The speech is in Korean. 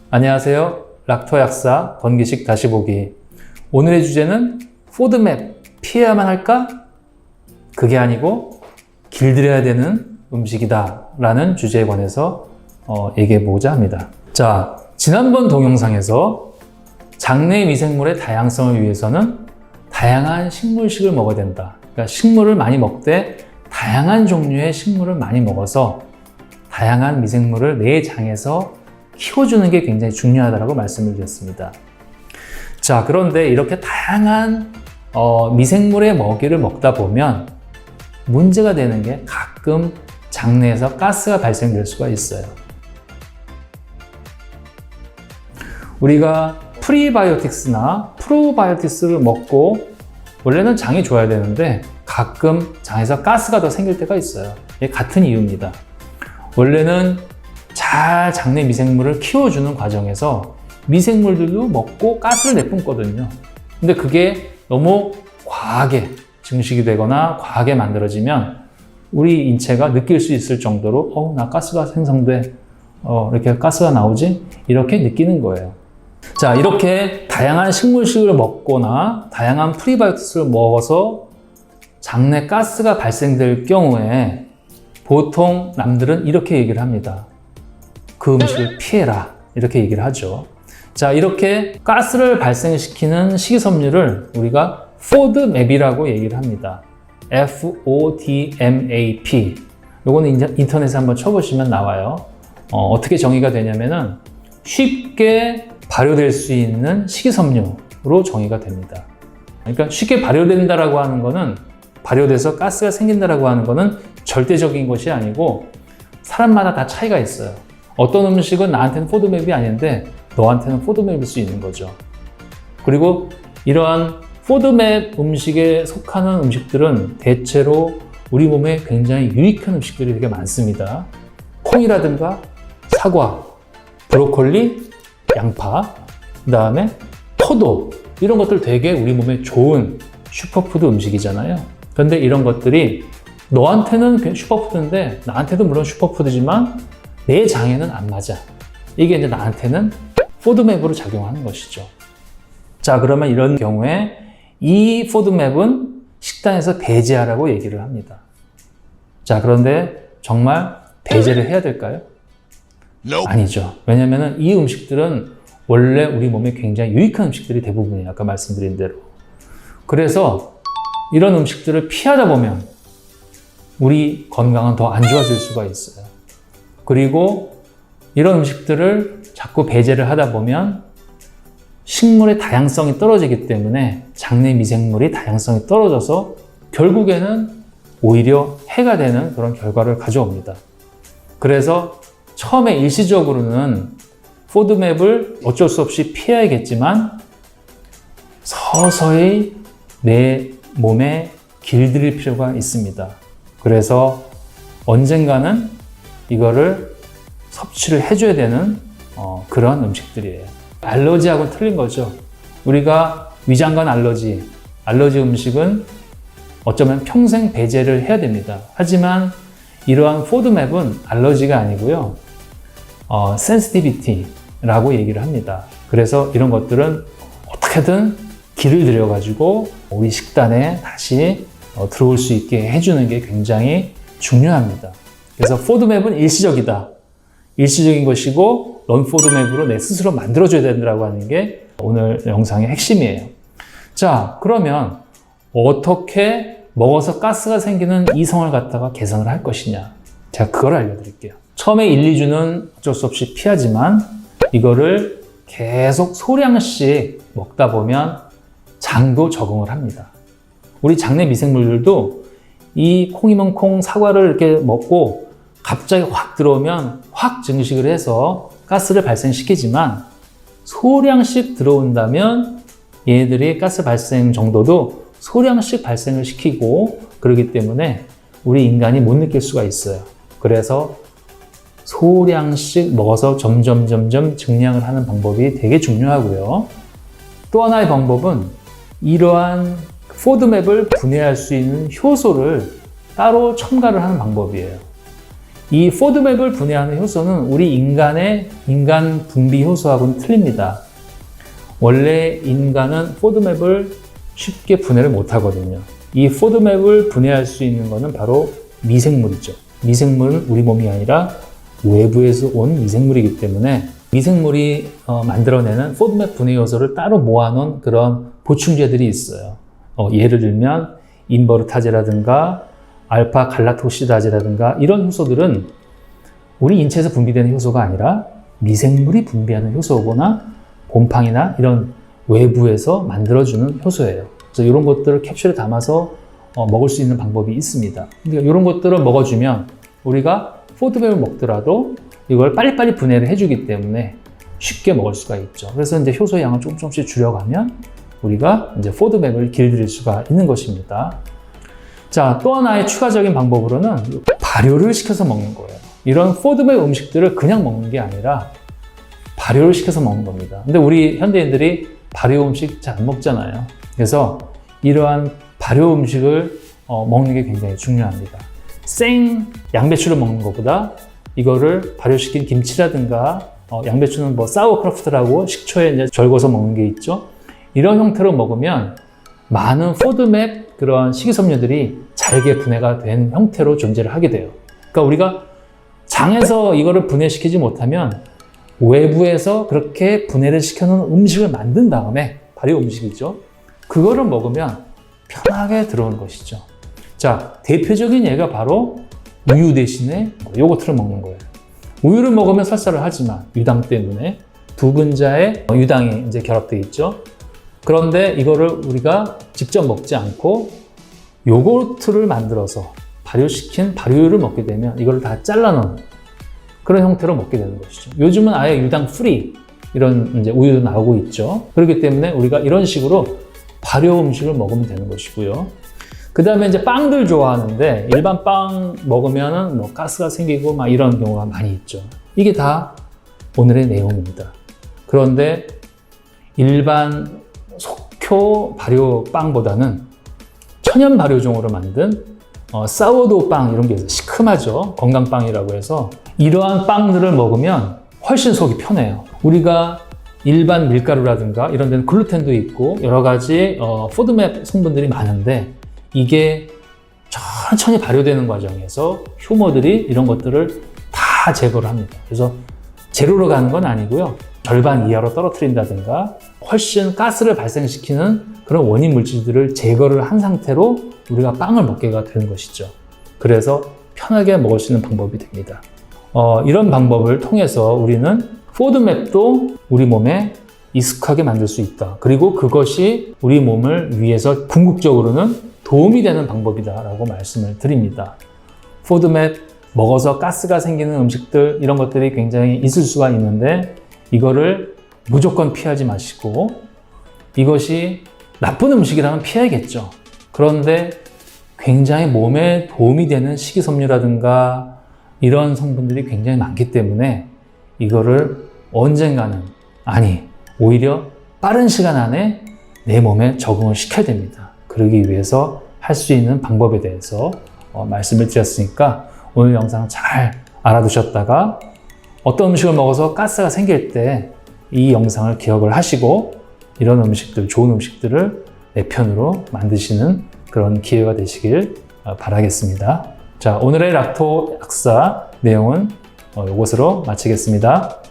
안녕하세요. 락토 약사 건기식 다시 보기. 오늘의 주제는 포드맵 피해야만 할까? 그게 아니고 길들여야 되는 음식이다 라는 주제에 관해서 얘기해 보고자 합니다. 자, 지난번 동영상에서 장내 미생물의 다양성을 위해서는 다양한 식물식을 먹어야 된다. 그러니까 식물을 많이 먹되 다양한 종류의 식물을 많이 먹어서 다양한 미생물을 내 장에서 키워주는 게 굉장히 중요하다고 말씀을 드렸습니다. 자, 그런데 이렇게 다양한 미생물의 먹이를 먹다 보면 문제가 되는 게 가끔 장내에서 가스가 발생될 수가 있어요. 우리가 프리바이오틱스나 프로바이오틱스를 먹고 원래는 장이 좋아야 되는데 가끔 장에서 가스가 더 생길 때가 있어요. 이게 같은 이유입니다. 원래는 잘 장내 미생물을 키워주는 과정에서 미생물들도 먹고 가스를 내뿜거든요. 근데 그게 너무 과하게 증식이 되거나 과하게 만들어지면 우리 인체가 느낄 수 있을 정도로 나 가스가 생성돼, 이렇게 가스가 나오지? 이렇게 느끼는 거예요. 자, 이렇게 다양한 식물식을 먹거나 다양한 프리바이오틱스를 먹어서 장내 가스가 발생될 경우에 보통 남들은 이렇게 얘기를 합니다. 그 음식을 피해라, 이렇게 얘기를 하죠. 자, 이렇게 가스를 발생시키는 식이섬유를 우리가 포드맵이라고 얘기를 합니다. FODMAP. 요거는 인터넷에 한번 쳐보시면 나와요. 어떻게 정의가 되냐면은 쉽게 발효될 수 있는 식이섬유로 정의가 됩니다. 그러니까 쉽게 발효된다라고 하는 거는, 발효돼서 가스가 생긴다라고 하는 거는 절대적인 것이 아니고 사람마다 다 차이가 있어요. 어떤 음식은 나한테는 포드맵이 아닌데 너한테는 포드맵일 수 있는 거죠. 그리고 이러한 포드맵 음식에 속하는 음식들은 대체로 우리 몸에 굉장히 유익한 음식들이 되게 많습니다. 콩이라든가 사과, 브로콜리, 양파, 그 다음에 포도, 이런 것들 되게 우리 몸에 좋은 슈퍼푸드 음식이잖아요. 그런데 이런 것들이 너한테는 슈퍼푸드인데 나한테도 물론 슈퍼푸드지만 내 장에는 안 맞아. 이게 이제 나한테는 포드맵으로 작용하는 것이죠. 자, 그러면 이런 경우에 이 포드맵은 식단에서 배제하라고 얘기를 합니다. 자, 그런데 정말 배제를 해야 될까요? 아니죠. 왜냐하면 이 음식들은 원래 우리 몸에 굉장히 유익한 음식들이 대부분이에요. 아까 말씀드린 대로. 그래서 이런 음식들을 피하다 보면 우리 건강은 더 안 좋아질 수가 있어요. 그리고 이런 음식들을 자꾸 배제를 하다 보면 식물의 다양성이 떨어지기 때문에 장내 미생물이 다양성이 떨어져서 결국에는 오히려 해가 되는 그런 결과를 가져옵니다. 그래서 처음에 일시적으로는 포드맵을 어쩔 수 없이 피해야겠지만 서서히 내 몸에 길들일 필요가 있습니다. 그래서 언젠가는 이거를 섭취를 해줘야 되는 그런 음식들이에요. 알러지하고는 틀린 거죠. 우리가 위장관 알러지 음식은 어쩌면 평생 배제를 해야 됩니다. 하지만 이러한 포드맵은 알러지가 아니고요. 센시티비티라고 얘기를 합니다. 그래서 이런 것들은 어떻게든 길을 들여가지고 우리 식단에 다시 들어올 수 있게 해주는 게 굉장히 중요합니다. 그래서 포드맵은 일시적이다. 일시적인 것이고 넌 포드맵으로 내 스스로 만들어줘야 된다고 하는 게 오늘 영상의 핵심이에요. 자, 그러면 어떻게 먹어서 가스가 생기는 이성을 갖다가 개선을 할 것이냐. 제가 그걸 알려드릴게요. 처음에 1, 2주는 어쩔 수 없이 피하지만 이거를 계속 소량씩 먹다 보면 장도 적응을 합니다. 우리 장내 미생물들도 이 콩이면 콩, 사과를 이렇게 먹고 갑자기 확 들어오면 확 증식을 해서 가스를 발생시키지만 소량씩 들어온다면 얘네들이 가스 발생 정도도 소량씩 발생을 시키고 그러기 때문에 우리 인간이 못 느낄 수가 있어요. 그래서 소량씩 먹어서 점점 증량을 하는 방법이 되게 중요하고요. 또 하나의 방법은 이러한 포드맵을 분해할 수 있는 효소를 따로 첨가를 하는 방법이에요. 이 포드맵을 분해하는 효소는 우리 인간 분비 효소하고는 틀립니다. 원래 인간은 포드맵을 쉽게 분해를 못 하거든요. 이 포드맵을 분해할 수 있는 것은 바로 미생물이죠. 미생물은 우리 몸이 아니라 외부에서 온 미생물이기 때문에 미생물이 만들어내는 포드맵 분해 요소를 따로 모아놓은 그런 보충제들이 있어요. 예를 들면 인버르타제라든가 알파 갈락토시다제라든가 이런 효소들은 우리 인체에서 분비되는 효소가 아니라 미생물이 분비하는 효소거나 곰팡이나 이런 외부에서 만들어주는 효소예요. 그래서 이런 것들을 캡슐에 담아서 먹을 수 있는 방법이 있습니다. 그러니까 이런 것들을 먹어주면 우리가 포드맵을 먹더라도 이걸 빨리빨리 분해를 해주기 때문에 쉽게 먹을 수가 있죠. 그래서 이제 효소의 양을 조금씩 줄여가면 우리가 이제 포드맵을 길들일 수가 있는 것입니다. 자, 또 하나의 추가적인 방법으로는 발효를 시켜서 먹는 거예요. 이런 포드맵 음식들을 그냥 먹는 게 아니라 발효를 시켜서 먹는 겁니다. 근데 우리 현대인들이 발효 음식 잘 안 먹잖아요. 그래서 이러한 발효 음식을 먹는 게 굉장히 중요합니다. 생 양배추를 먹는 것보다 이거를 발효시킨 김치라든가 양배추는 뭐 사워크래프트라고 식초에 이제 절거서 먹는 게 있죠. 이런 형태로 먹으면 많은 포드맵 그런 식이섬유들이 잘게 분해가 된 형태로 존재를 하게 돼요. 그러니까 우리가 장에서 이거를 분해시키지 못하면 외부에서 그렇게 분해를 시켜놓은 음식을 만든 다음에 발효 음식이죠. 그거를 먹으면 편하게 들어오는 것이죠. 자, 대표적인 예가 바로 우유 대신에 요거트를 먹는 거예요. 우유를 먹으면 설사를 하지만 유당 때문에 두 분자의 유당이 이제 결합되어 있죠. 그런데 이거를 우리가 직접 먹지 않고 요거트를 만들어서 발효시킨 발효유를 먹게 되면 이거를 다 잘라놓은 그런 형태로 먹게 되는 것이죠. 요즘은 아예 유당 프리 이런 이제 우유도 나오고 있죠. 그렇기 때문에 우리가 이런 식으로 발효 음식을 먹으면 되는 것이고요. 그 다음에 이제 빵들 좋아하는데 일반 빵 먹으면은 뭐 가스가 생기고 막 이런 경우가 많이 있죠. 이게 다 오늘의 내용입니다. 그런데 일반 속효 발효 빵보다는 천연 발효종으로 만든 사워도우 빵 이런 게 있어요. 시큼하죠. 건강빵이라고 해서 이러한 빵들을 먹으면 훨씬 속이 편해요. 우리가 일반 밀가루라든가 이런 데는 글루텐도 있고 여러 가지 포드맵 성분들이 많은데 이게 천천히 발효되는 과정에서 효모들이 이런 것들을 다 제거를 합니다. 그래서 제로로 가는 건 아니고요. 절반 이하로 떨어뜨린다든가 훨씬 가스를 발생시키는 그런 원인 물질들을 제거를 한 상태로 우리가 빵을 먹게 되는 것이죠. 그래서 편하게 먹을 수 있는 방법이 됩니다. 이런 방법을 통해서 우리는 포드맵도 우리 몸에 익숙하게 만들 수 있다. 그리고 그것이 우리 몸을 위해서 궁극적으로는 도움이 되는 방법이다라고 말씀을 드립니다. 포드맵 먹어서 가스가 생기는 음식들 이런 것들이 굉장히 있을 수가 있는데 이거를 무조건 피하지 마시고 이것이 나쁜 음식이라면 피해야겠죠. 그런데 굉장히 몸에 도움이 되는 식이섬유라든가 이런 성분들이 굉장히 많기 때문에 이거를 언젠가는 오히려 빠른 시간 안에 내 몸에 적응을 시켜야 됩니다. 그러기 위해서 할 수 있는 방법에 대해서 말씀을 드렸으니까 오늘 영상 잘 알아두셨다가 어떤 음식을 먹어서 가스가 생길 때 이 영상을 기억을 하시고 이런 음식들, 좋은 음식들을 내 편으로 만드시는 그런 기회가 되시길 바라겠습니다. 자, 오늘의 락토 약사 내용은 이것으로 마치겠습니다.